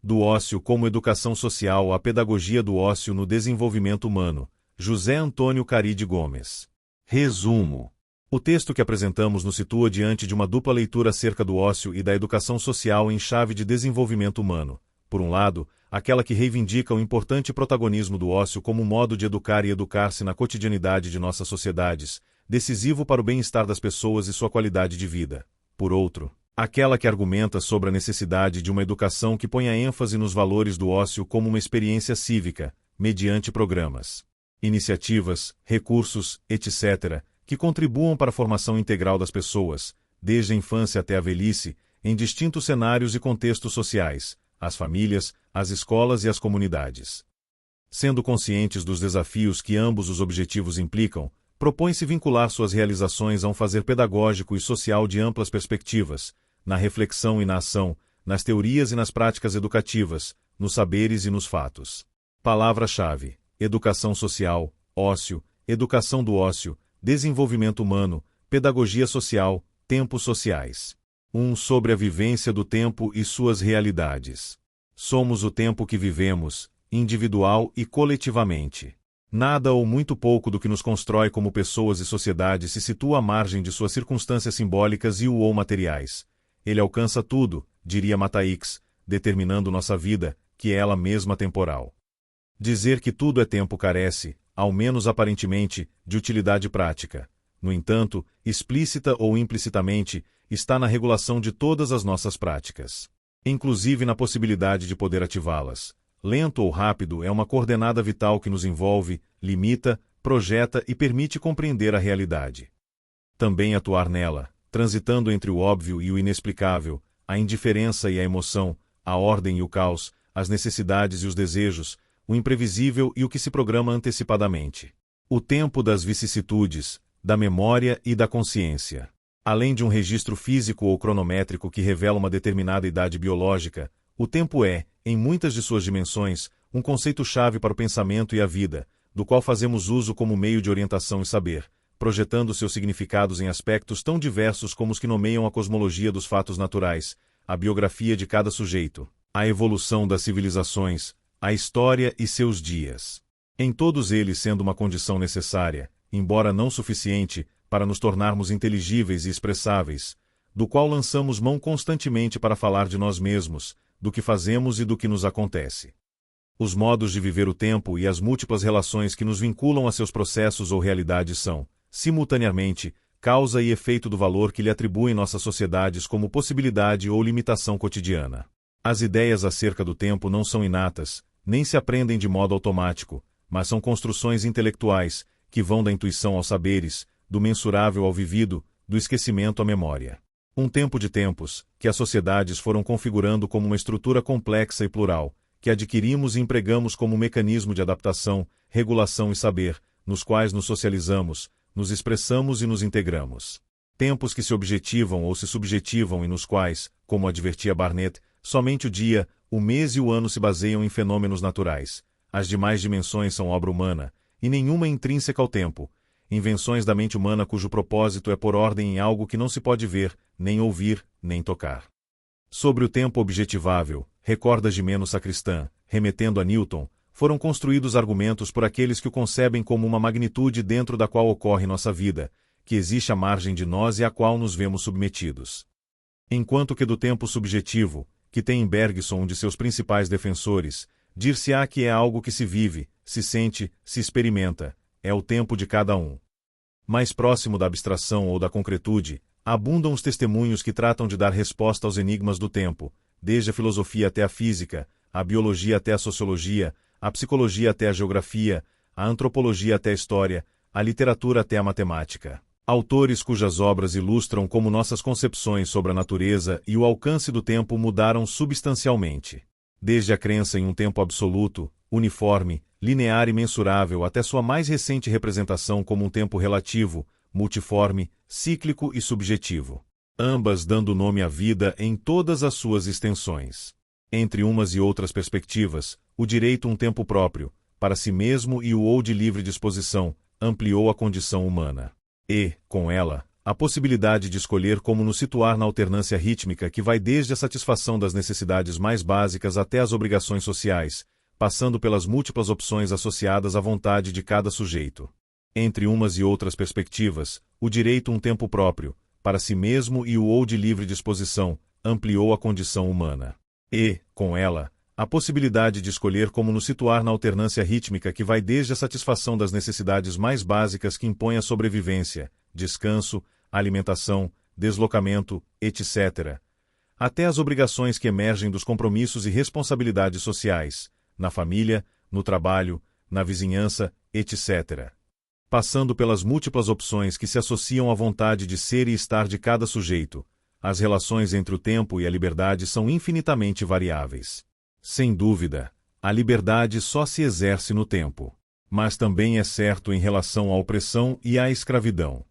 Do ócio como educação social à pedagogia do ócio no desenvolvimento humano, José Antônio Caride Gomes. Resumo. O texto que apresentamos nos situa diante de uma dupla leitura acerca do ócio e da educação social em chave de desenvolvimento humano. Por um lado, aquela que reivindica o importante protagonismo do ócio como modo de educar e educar-se na cotidianidade de nossas sociedades, decisivo para o bem-estar das pessoas e sua qualidade de vida. Por outro, aquela que argumenta sobre a necessidade de uma educação que ponha ênfase nos valores do ócio como uma experiência cívica, mediante programas, iniciativas, recursos, etc., que contribuam para a formação integral das pessoas, desde a infância até a velhice, em distintos cenários e contextos sociais, as famílias, as escolas e as comunidades. Sendo conscientes dos desafios que ambos os objetivos implicam, propõe-se vincular suas realizações a um fazer pedagógico e social de amplas perspectivas, na reflexão e na ação, nas teorias e nas práticas educativas, nos saberes e nos fatos. Palavra-chave: educação social, ócio, educação do ócio, desenvolvimento humano, pedagogia social, tempos sociais. 1. Sobre a vivência do tempo e suas realidades. Somos o tempo que vivemos, individual e coletivamente. Nada ou muito pouco do que nos constrói como pessoas e sociedade se situa à margem de suas circunstâncias simbólicas e ou materiais. Ele alcança tudo, diria Mataix, determinando nossa vida, que é ela mesma temporal. Dizer que tudo é tempo carece, ao menos aparentemente, de utilidade prática. No entanto, explícita ou implicitamente, está na regulação de todas as nossas práticas. Inclusive na possibilidade de poder ativá-las. Lento ou rápido é uma coordenada vital que nos envolve, limita, projeta e permite compreender a realidade. Também atuar nela, transitando entre o óbvio e o inexplicável, a indiferença e a emoção, a ordem e o caos, as necessidades e os desejos, o imprevisível e o que se programa antecipadamente. O tempo das vicissitudes, da memória e da consciência. Além de um registro físico ou cronométrico que revela uma determinada idade biológica, o tempo é, em muitas de suas dimensões, um conceito-chave para o pensamento e a vida, do qual fazemos uso como meio de orientação e saber, projetando seus significados em aspectos tão diversos como os que nomeiam a cosmologia dos fatos naturais, a biografia de cada sujeito, a evolução das civilizações, a história e seus dias. Em todos eles sendo uma condição necessária, embora não suficiente, para nos tornarmos inteligíveis e expressáveis, do qual lançamos mão constantemente para falar de nós mesmos, do que fazemos e do que nos acontece. Os modos de viver o tempo e as múltiplas relações que nos vinculam a seus processos ou realidades são, simultaneamente, causa e efeito do valor que lhe atribuem nossas sociedades como possibilidade ou limitação cotidiana. As ideias acerca do tempo não são inatas, nem se aprendem de modo automático, mas são construções intelectuais, que vão da intuição aos saberes, do mensurável ao vivido, do esquecimento à memória. Um tempo de tempos, que as sociedades foram configurando como uma estrutura complexa e plural, que adquirimos e empregamos como mecanismo de adaptação, regulação e saber, nos quais nos socializamos, nos expressamos e nos integramos. Tempos que se objetivam ou se subjetivam e nos quais, como advertia Barnett, somente o dia, o mês e o ano se baseiam em fenômenos naturais. As demais dimensões são obra humana, e nenhuma é intrínseca ao tempo, invenções da mente humana cujo propósito é pôr ordem em algo que não se pode ver, nem ouvir, nem tocar. Sobre o tempo objetivável, recorda Gimeno Sacristã, remetendo a Newton, foram construídos argumentos por aqueles que o concebem como uma magnitude dentro da qual ocorre nossa vida, que existe à margem de nós e à qual nos vemos submetidos. Enquanto que do tempo subjetivo, que tem em Bergson um de seus principais defensores, dir-se-á que é algo que se vive, se sente, se experimenta, é o tempo de cada um. Mais próximo da abstração ou da concretude, abundam os testemunhos que tratam de dar resposta aos enigmas do tempo, desde a filosofia até a física, a biologia até a sociologia, a psicologia até a geografia, a antropologia até a história, a literatura até a matemática. Autores cujas obras ilustram como nossas concepções sobre a natureza e o alcance do tempo mudaram substancialmente. Desde a crença em um tempo absoluto, uniforme, linear e mensurável até sua mais recente representação como um tempo relativo, multiforme, cíclico e subjetivo. Ambas dando nome à vida em todas as suas extensões. Entre umas e outras perspectivas, o direito a um tempo próprio, para si mesmo e o ou de livre disposição, ampliou a condição humana. E, com ela, a possibilidade de escolher como nos situar na alternância rítmica que vai desde a satisfação das necessidades mais básicas até as obrigações sociais, passando pelas múltiplas opções associadas à vontade de cada sujeito. Entre umas e outras perspectivas, o direito a um tempo próprio, para si mesmo e o ou de livre disposição, ampliou a condição humana. E, com ela, a possibilidade de escolher como nos situar na alternância rítmica que vai desde a satisfação das necessidades mais básicas que impõem a sobrevivência, descanso, alimentação, deslocamento, etc., até as obrigações que emergem dos compromissos e responsabilidades sociais, na família, no trabalho, na vizinhança, etc., passando pelas múltiplas opções que se associam à vontade de ser e estar de cada sujeito. As relações entre o tempo e a liberdade são infinitamente variáveis. Sem dúvida, a liberdade só se exerce no tempo. Mas também é certo em relação à opressão e à escravidão.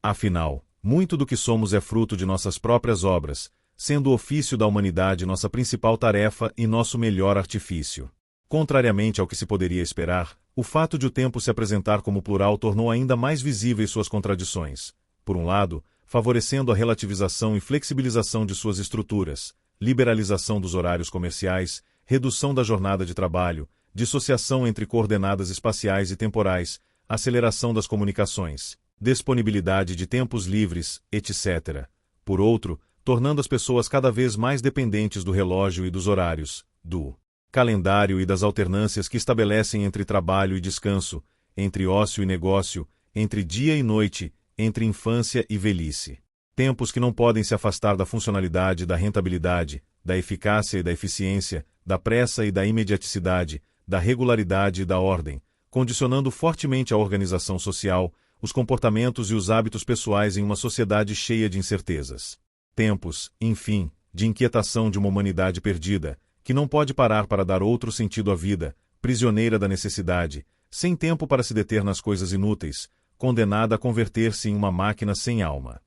Afinal, muito do que somos é fruto de nossas próprias obras, sendo o ofício da humanidade nossa principal tarefa e nosso melhor artifício. Contrariamente ao que se poderia esperar, o fato de o tempo se apresentar como plural tornou ainda mais visíveis suas contradições. Por um lado, favorecendo a relativização e flexibilização de suas estruturas, liberalização dos horários comerciais, redução da jornada de trabalho, dissociação entre coordenadas espaciais e temporais, aceleração das comunicações, disponibilidade de tempos livres, etc. Por outro, tornando as pessoas cada vez mais dependentes do relógio e dos horários, do calendário e das alternâncias que estabelecem entre trabalho e descanso, entre ócio e negócio, entre dia e noite, entre infância e velhice. Tempos que não podem se afastar da funcionalidade e da rentabilidade, da eficácia e da eficiência, da pressa e da imediaticidade, da regularidade e da ordem, condicionando fortemente a organização social, os comportamentos e os hábitos pessoais em uma sociedade cheia de incertezas. Tempos, enfim, de inquietação de uma humanidade perdida, que não pode parar para dar outro sentido à vida, prisioneira da necessidade, sem tempo para se deter nas coisas inúteis, condenada a converter-se em uma máquina sem alma.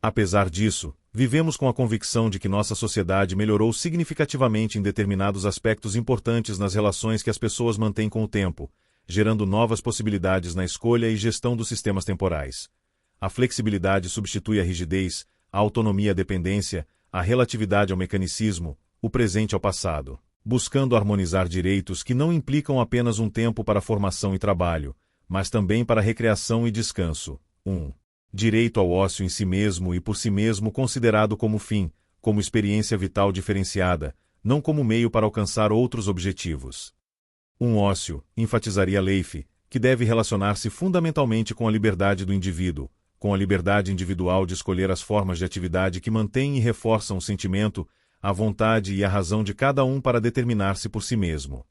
Apesar disso, vivemos com a convicção de que nossa sociedade melhorou significativamente em determinados aspectos importantes nas relações que as pessoas mantêm com o tempo, gerando novas possibilidades na escolha e gestão dos sistemas temporais. A flexibilidade substitui a rigidez, a autonomia à dependência, a relatividade ao mecanicismo, o presente ao passado, buscando harmonizar direitos que não implicam apenas um tempo para formação e trabalho, mas também para recreação e descanso. 1. Direito ao ócio em si mesmo e por si mesmo considerado como fim, como experiência vital diferenciada, não como meio para alcançar outros objetivos. Um ócio, enfatizaria Leif, que deve relacionar-se fundamentalmente com a liberdade do indivíduo, com a liberdade individual de escolher as formas de atividade que mantêm e reforçam o sentimento, a vontade e a razão de cada um para determinar-se por si mesmo.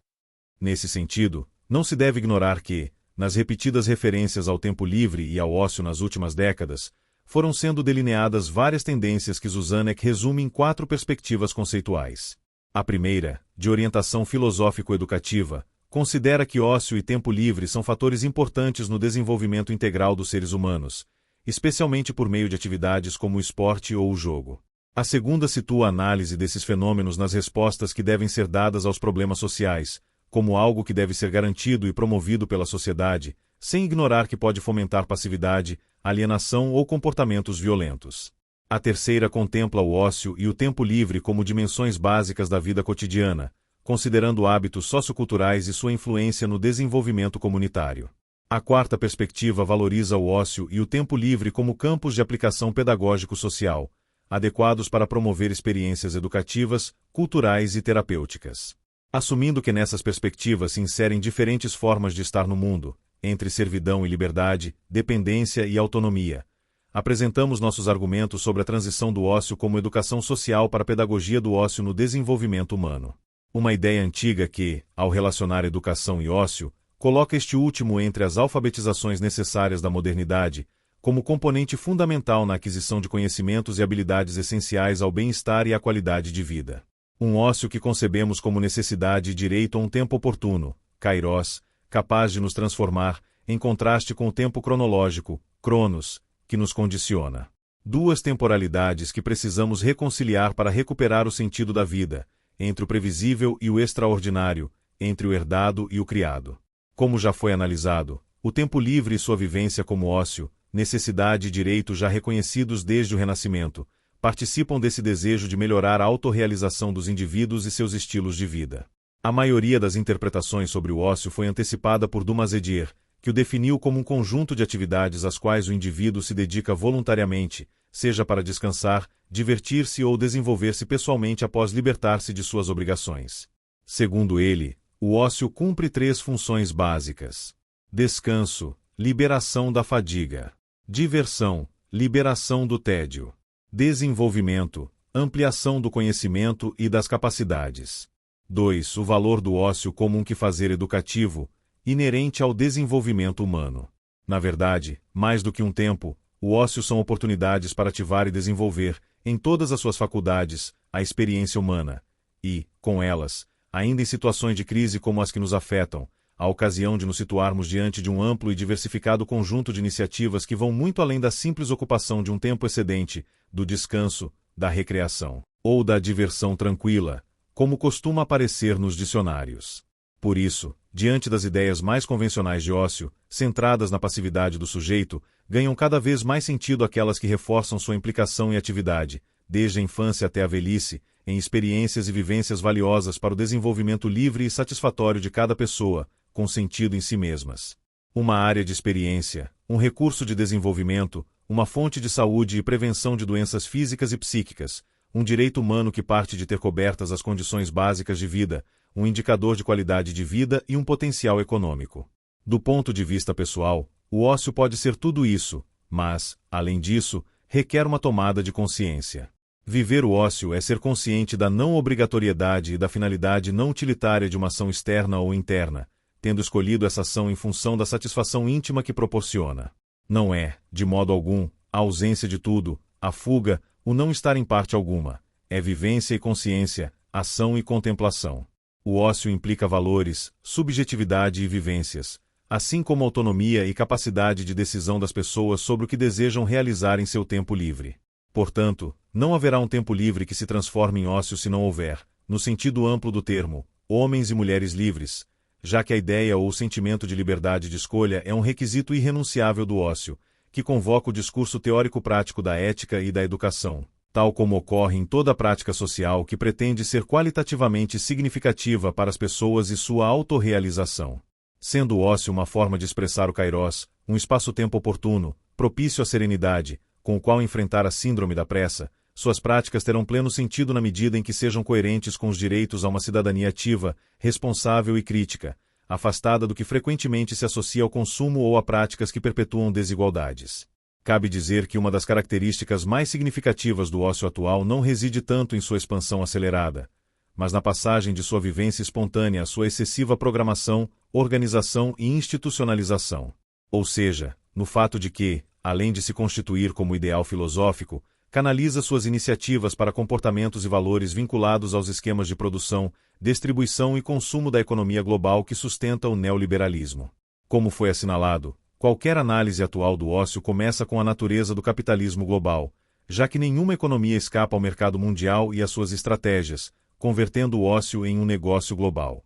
Nesse sentido, não se deve ignorar que, nas repetidas referências ao tempo livre e ao ócio nas últimas décadas, foram sendo delineadas várias tendências que Susanek resume em 4 perspectivas conceituais. A primeira, de orientação filosófico-educativa, considera que ócio e tempo livre são fatores importantes no desenvolvimento integral dos seres humanos, especialmente por meio de atividades como o esporte ou o jogo. A segunda situa a análise desses fenômenos nas respostas que devem ser dadas aos problemas sociais, como algo que deve ser garantido e promovido pela sociedade, sem ignorar que pode fomentar passividade, alienação ou comportamentos violentos. A terceira contempla o ócio e o tempo livre como dimensões básicas da vida cotidiana, considerando hábitos socioculturais e sua influência no desenvolvimento comunitário. A quarta perspectiva valoriza o ócio e o tempo livre como campos de aplicação pedagógico-social, adequados para promover experiências educativas, culturais e terapêuticas. Assumindo que nessas perspectivas se inserem diferentes formas de estar no mundo, entre servidão e liberdade, dependência e autonomia, apresentamos nossos argumentos sobre a transição do ócio como educação social para a pedagogia do ócio no desenvolvimento humano. Uma ideia antiga que, ao relacionar educação e ócio, coloca este último entre as alfabetizações necessárias da modernidade, como componente fundamental na aquisição de conhecimentos e habilidades essenciais ao bem-estar e à qualidade de vida. Um ócio que concebemos como necessidade e direito a um tempo oportuno, kairos, capaz de nos transformar, em contraste com o tempo cronológico, cronos, que nos condiciona. Duas temporalidades que precisamos reconciliar para recuperar o sentido da vida, entre o previsível e o extraordinário, entre o herdado e o criado. Como já foi analisado, o tempo livre e sua vivência como ócio, necessidade e direito já reconhecidos desde o Renascimento, participam desse desejo de melhorar a autorrealização dos indivíduos e seus estilos de vida. A maioria das interpretações sobre o ócio foi antecipada por Dumas Edier, que o definiu como um conjunto de atividades às quais o indivíduo se dedica voluntariamente, seja para descansar, divertir-se ou desenvolver-se pessoalmente após libertar-se de suas obrigações. Segundo ele, o ócio cumpre 3 funções básicas: descanso, liberação da fadiga; diversão, liberação do tédio; desenvolvimento, ampliação do conhecimento e das capacidades. 2. O valor do ócio como um quefazer educativo, inerente ao desenvolvimento humano. Na verdade, mais do que um tempo, o ócio são oportunidades para ativar e desenvolver, em todas as suas faculdades, a experiência humana, e, com elas, ainda em situações de crise como as que nos afetam, a ocasião de nos situarmos diante de um amplo e diversificado conjunto de iniciativas que vão muito além da simples ocupação de um tempo excedente, do descanso, da recreação, ou da diversão tranquila, como costuma aparecer nos dicionários. Por isso, diante das ideias mais convencionais de ócio, centradas na passividade do sujeito, ganham cada vez mais sentido aquelas que reforçam sua implicação e atividade, desde a infância até a velhice, em experiências e vivências valiosas para o desenvolvimento livre e satisfatório de cada pessoa, com sentido em si mesmas. Uma área de experiência, um recurso de desenvolvimento, uma fonte de saúde e prevenção de doenças físicas e psíquicas, um direito humano que parte de ter cobertas as condições básicas de vida, um indicador de qualidade de vida e um potencial econômico. Do ponto de vista pessoal, o ócio pode ser tudo isso, mas, além disso, requer uma tomada de consciência. Viver o ócio é ser consciente da não obrigatoriedade e da finalidade não utilitária de uma ação externa ou interna, tendo escolhido essa ação em função da satisfação íntima que proporciona. Não é, de modo algum, a ausência de tudo, a fuga, o não estar em parte alguma. É vivência e consciência, ação e contemplação. O ócio implica valores, subjetividade e vivências, assim como autonomia e capacidade de decisão das pessoas sobre o que desejam realizar em seu tempo livre. Portanto, não haverá um tempo livre que se transforme em ócio se não houver, no sentido amplo do termo, homens e mulheres livres, já que a ideia ou o sentimento de liberdade de escolha é um requisito irrenunciável do ócio, que convoca o discurso teórico-prático da ética e da educação, tal como ocorre em toda prática social que pretende ser qualitativamente significativa para as pessoas e sua autorrealização. Sendo o ócio uma forma de expressar o kairós, um espaço-tempo oportuno, propício à serenidade, com o qual enfrentar a síndrome da pressa, suas práticas terão pleno sentido na medida em que sejam coerentes com os direitos a uma cidadania ativa, responsável e crítica, afastada do que frequentemente se associa ao consumo ou a práticas que perpetuam desigualdades. Cabe dizer que uma das características mais significativas do ócio atual não reside tanto em sua expansão acelerada, mas na passagem de sua vivência espontânea à sua excessiva programação, organização e institucionalização. Ou seja, no fato de que, além de se constituir como ideal filosófico, canaliza suas iniciativas para comportamentos e valores vinculados aos esquemas de produção, distribuição e consumo da economia global que sustenta o neoliberalismo. Como foi assinalado, qualquer análise atual do ócio começa com a natureza do capitalismo global, já que nenhuma economia escapa ao mercado mundial e às suas estratégias, convertendo o ócio em um negócio global.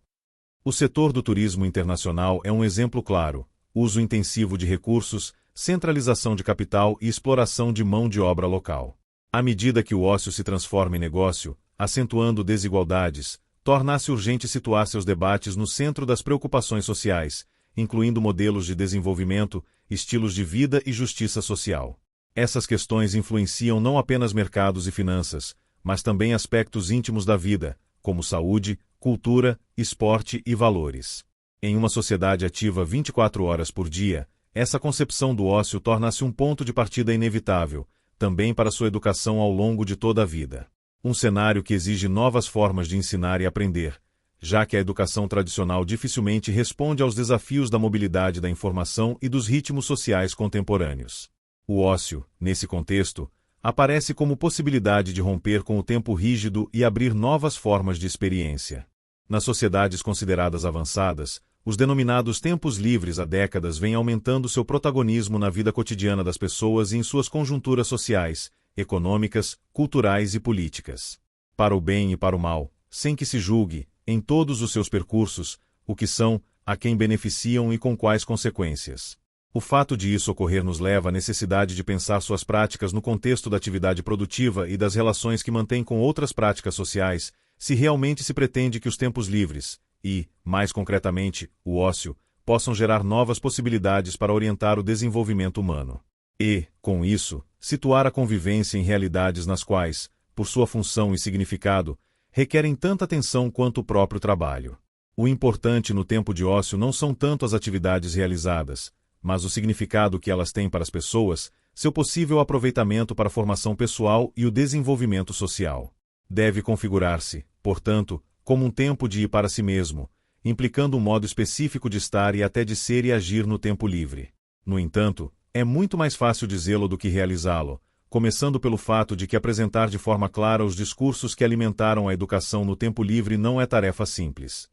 O setor do turismo internacional é um exemplo claro: uso intensivo de recursos, centralização de capital e exploração de mão de obra local. À medida que o ócio se transforma em negócio, acentuando desigualdades, torna-se urgente situar seus debates no centro das preocupações sociais, incluindo modelos de desenvolvimento, estilos de vida e justiça social. Essas questões influenciam não apenas mercados e finanças, mas também aspectos íntimos da vida, como saúde, cultura, esporte e valores. Em uma sociedade ativa 24 horas por dia, essa concepção do ócio torna-se um ponto de partida inevitável, também para sua educação ao longo de toda a vida. Um cenário que exige novas formas de ensinar e aprender, já que a educação tradicional dificilmente responde aos desafios da mobilidade da informação e dos ritmos sociais contemporâneos. O ócio, nesse contexto, aparece como possibilidade de romper com o tempo rígido e abrir novas formas de experiência. Nas sociedades consideradas avançadas, os denominados tempos livres há décadas vêm aumentando seu protagonismo na vida cotidiana das pessoas e em suas conjunturas sociais, econômicas, culturais e políticas. Para o bem e para o mal, sem que se julgue, em todos os seus percursos, o que são, a quem beneficiam e com quais consequências. O fato de isso ocorrer nos leva à necessidade de pensar suas práticas no contexto da atividade produtiva e das relações que mantém com outras práticas sociais, se realmente se pretende que os tempos livres e, mais concretamente, o ócio, possam gerar novas possibilidades para orientar o desenvolvimento humano. E, com isso, situar a convivência em realidades nas quais, por sua função e significado, requerem tanta atenção quanto o próprio trabalho. O importante no tempo de ócio não são tanto as atividades realizadas, mas o significado que elas têm para as pessoas, seu possível aproveitamento para a formação pessoal e o desenvolvimento social. Deve configurar-se, portanto, como um tempo de ir para si mesmo, implicando um modo específico de estar e até de ser e agir no tempo livre. No entanto, é muito mais fácil dizê-lo do que realizá-lo, começando pelo fato de que apresentar de forma clara os discursos que alimentaram a educação no tempo livre não é tarefa simples.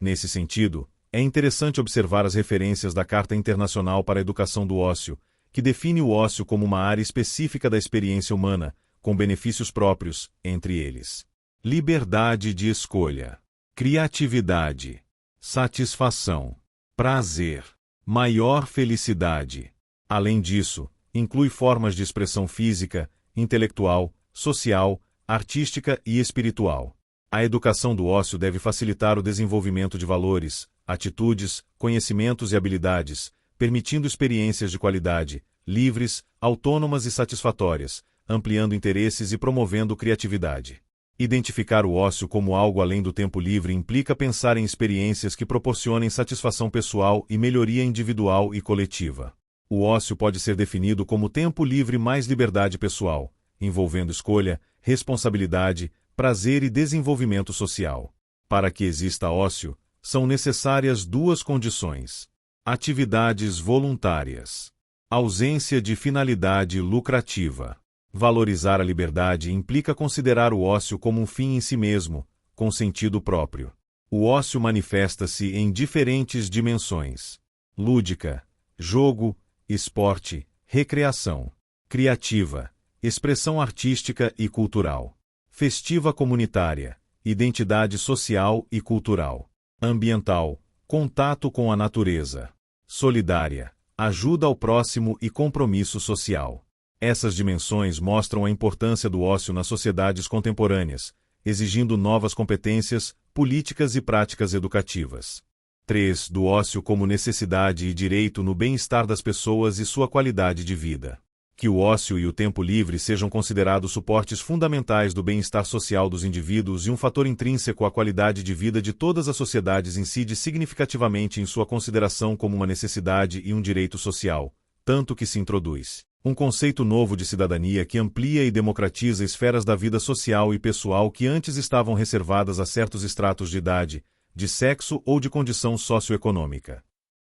Nesse sentido, é interessante observar as referências da Carta Internacional para a Educação do Ócio, que define o ócio como uma área específica da experiência humana, com benefícios próprios, entre eles: liberdade de escolha, criatividade, satisfação, prazer, maior felicidade. Além disso, inclui formas de expressão física, intelectual, social, artística e espiritual. A educação do ócio deve facilitar o desenvolvimento de valores, atitudes, conhecimentos e habilidades, permitindo experiências de qualidade, livres, autônomas e satisfatórias, ampliando interesses e promovendo criatividade. Identificar o ócio como algo além do tempo livre implica pensar em experiências que proporcionem satisfação pessoal e melhoria individual e coletiva. O ócio pode ser definido como tempo livre mais liberdade pessoal, envolvendo escolha, responsabilidade, prazer e desenvolvimento social. Para que exista ócio, são necessárias duas condições: atividades voluntárias, ausência de finalidade lucrativa. Valorizar a liberdade implica considerar o ócio como um fim em si mesmo, com sentido próprio. O ócio manifesta-se em diferentes dimensões: lúdica, jogo, esporte, recreação, criativa, expressão artística e cultural, festiva comunitária, identidade social e cultural, ambiental, contato com a natureza, solidária, ajuda ao próximo e compromisso social. Essas dimensões mostram a importância do ócio nas sociedades contemporâneas, exigindo novas competências, políticas e práticas educativas. 3. Do ócio como necessidade e direito no bem-estar das pessoas e sua qualidade de vida. Que o ócio e o tempo livre sejam considerados suportes fundamentais do bem-estar social dos indivíduos e um fator intrínseco à qualidade de vida de todas as sociedades incide significativamente em sua consideração como uma necessidade e um direito social, tanto que se introduz um conceito novo de cidadania que amplia e democratiza esferas da vida social e pessoal que antes estavam reservadas a certos estratos de idade, de sexo ou de condição socioeconômica.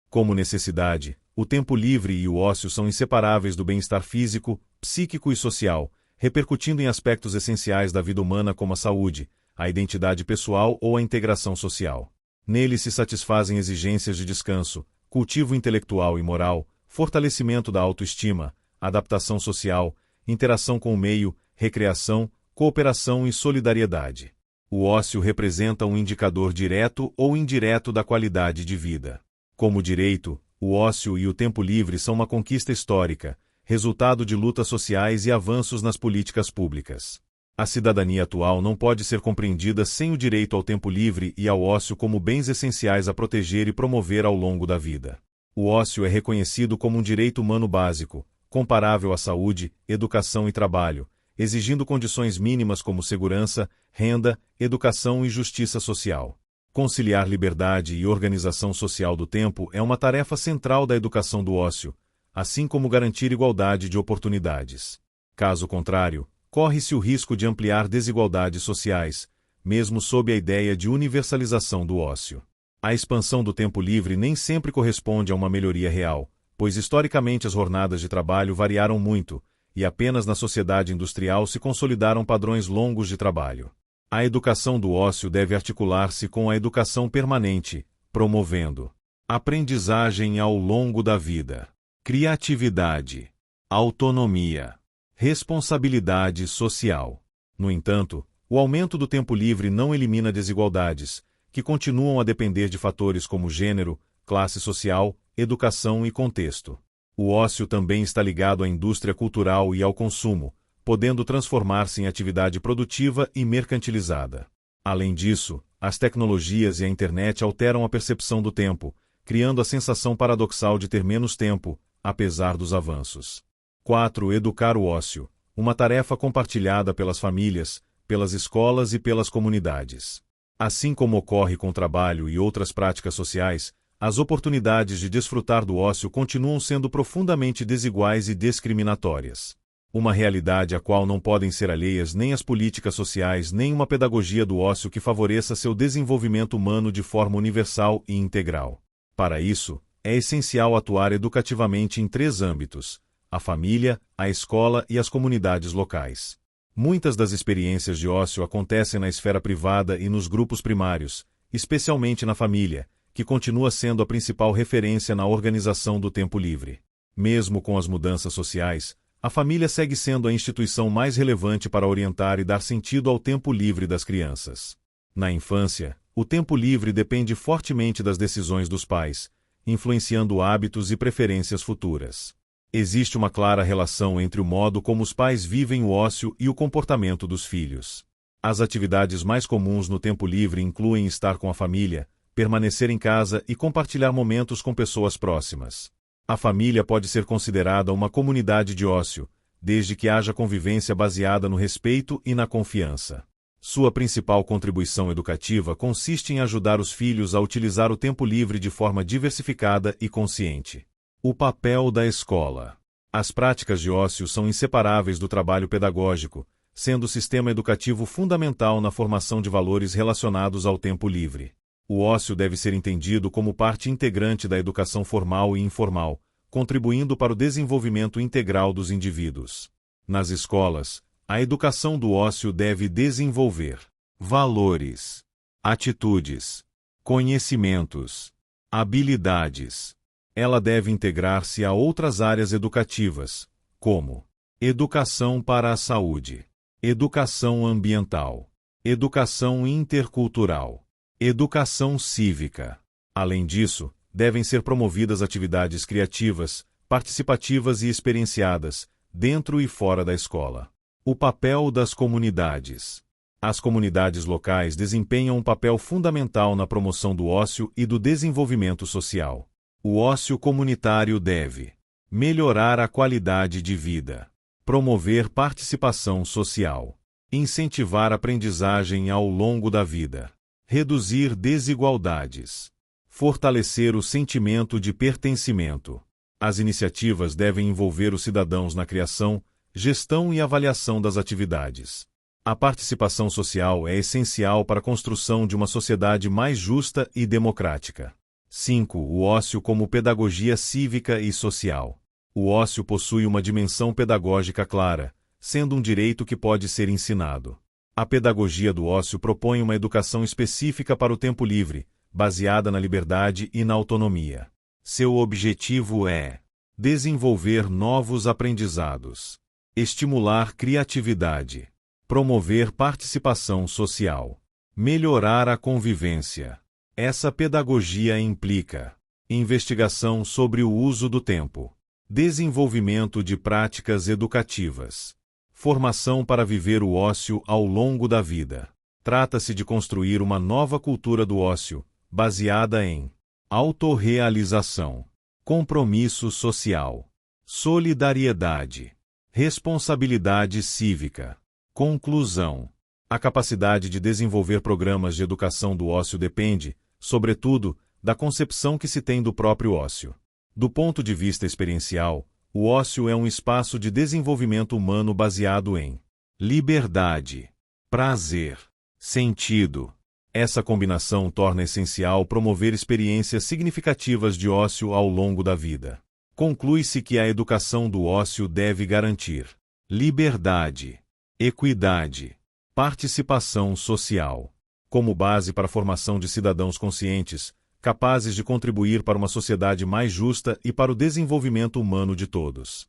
Como necessidade, o tempo livre e o ócio são inseparáveis do bem-estar físico, psíquico e social, repercutindo em aspectos essenciais da vida humana como a saúde, a identidade pessoal ou a integração social. Nele se satisfazem exigências de descanso, cultivo intelectual e moral, fortalecimento da autoestima, adaptação social, interação com o meio, recreação, cooperação e solidariedade. O ócio representa um indicador direto ou indireto da qualidade de vida. Como direito, o ócio e o tempo livre são uma conquista histórica, resultado de lutas sociais e avanços nas políticas públicas. A cidadania atual não pode ser compreendida sem o direito ao tempo livre e ao ócio como bens essenciais a proteger e promover ao longo da vida. O ócio é reconhecido como um direito humano básico, comparável à saúde, educação e trabalho, exigindo condições mínimas como segurança, renda, educação e justiça social. Conciliar liberdade e organização social do tempo é uma tarefa central da educação do ócio, assim como garantir igualdade de oportunidades. Caso contrário, corre-se o risco de ampliar desigualdades sociais, mesmo sob a ideia de universalização do ócio. A expansão do tempo livre nem sempre corresponde a uma melhoria real, pois historicamente as jornadas de trabalho variaram muito, e apenas na sociedade industrial se consolidaram padrões longos de trabalho. A educação do ócio deve articular-se com a educação permanente, promovendo aprendizagem ao longo da vida, criatividade, autonomia, responsabilidade social. No entanto, o aumento do tempo livre não elimina desigualdades, que continuam a depender de fatores como gênero, classe social, educação e contexto. O ócio também está ligado à indústria cultural e ao consumo, podendo transformar-se em atividade produtiva e mercantilizada. Além disso, as tecnologias e a internet alteram a percepção do tempo, criando a sensação paradoxal de ter menos tempo, apesar dos avanços. 4. Educar o ócio. Uma tarefa compartilhada pelas famílias, pelas escolas e pelas comunidades. Assim como ocorre com o trabalho e outras práticas sociais, as oportunidades de desfrutar do ócio continuam sendo profundamente desiguais e discriminatórias. Uma realidade à qual não podem ser alheias nem as políticas sociais nem uma pedagogia do ócio que favoreça seu desenvolvimento humano de forma universal e integral. Para isso, é essencial atuar educativamente em 3 âmbitos: a família, a escola e as comunidades locais. Muitas das experiências de ócio acontecem na esfera privada e nos grupos primários, especialmente na família, que continua sendo a principal referência na organização do tempo livre. Mesmo com as mudanças sociais, a família segue sendo a instituição mais relevante para orientar e dar sentido ao tempo livre das crianças. Na infância, o tempo livre depende fortemente das decisões dos pais, influenciando hábitos e preferências futuras. Existe uma clara relação entre o modo como os pais vivem o ócio e o comportamento dos filhos. As atividades mais comuns no tempo livre incluem estar com a família, permanecer em casa e compartilhar momentos com pessoas próximas. A família pode ser considerada uma comunidade de ócio, desde que haja convivência baseada no respeito e na confiança. Sua principal contribuição educativa consiste em ajudar os filhos a utilizar o tempo livre de forma diversificada e consciente. O papel da escola. As práticas de ócio são inseparáveis do trabalho pedagógico, sendo o sistema educativo fundamental na formação de valores relacionados ao tempo livre. O ócio deve ser entendido como parte integrante da educação formal e informal, contribuindo para o desenvolvimento integral dos indivíduos. Nas escolas, a educação do ócio deve desenvolver valores, atitudes, conhecimentos, habilidades. Ela deve integrar-se a outras áreas educativas, como educação para a saúde, educação ambiental, educação intercultural, educação cívica. Além disso, devem ser promovidas atividades criativas, participativas e experienciadas, dentro e fora da escola. O papel das comunidades. As comunidades locais desempenham um papel fundamental na promoção do ócio e do desenvolvimento social. O ócio comunitário deve melhorar a qualidade de vida, promover participação social, incentivar aprendizagem ao longo da vida, reduzir desigualdades, fortalecer o sentimento de pertencimento. As iniciativas devem envolver os cidadãos na criação, gestão e avaliação das atividades. A participação social é essencial para a construção de uma sociedade mais justa e democrática. 5. O ócio como pedagogia cívica e social. O ócio possui uma dimensão pedagógica clara, sendo um direito que pode ser ensinado. A pedagogia do ócio propõe uma educação específica para o tempo livre, baseada na liberdade e na autonomia. Seu objetivo é desenvolver novos aprendizados, estimular criatividade, promover participação social, melhorar a convivência. Essa pedagogia implica investigação sobre o uso do tempo, desenvolvimento de práticas educativas, formação para viver o ócio ao longo da vida. Trata-se de construir uma nova cultura do ócio, baseada em autorrealização, compromisso social, solidariedade, responsabilidade cívica. Conclusão. A capacidade de desenvolver programas de educação do ócio depende, sobretudo, da concepção que se tem do próprio ócio. Do ponto de vista experiencial, o ócio é um espaço de desenvolvimento humano baseado em liberdade, prazer, sentido. Essa combinação torna essencial promover experiências significativas de ócio ao longo da vida. Conclui-se que a educação do ócio deve garantir liberdade, equidade, participação social, como base para a formação de cidadãos conscientes, capazes de contribuir para uma sociedade mais justa e para o desenvolvimento humano de todos.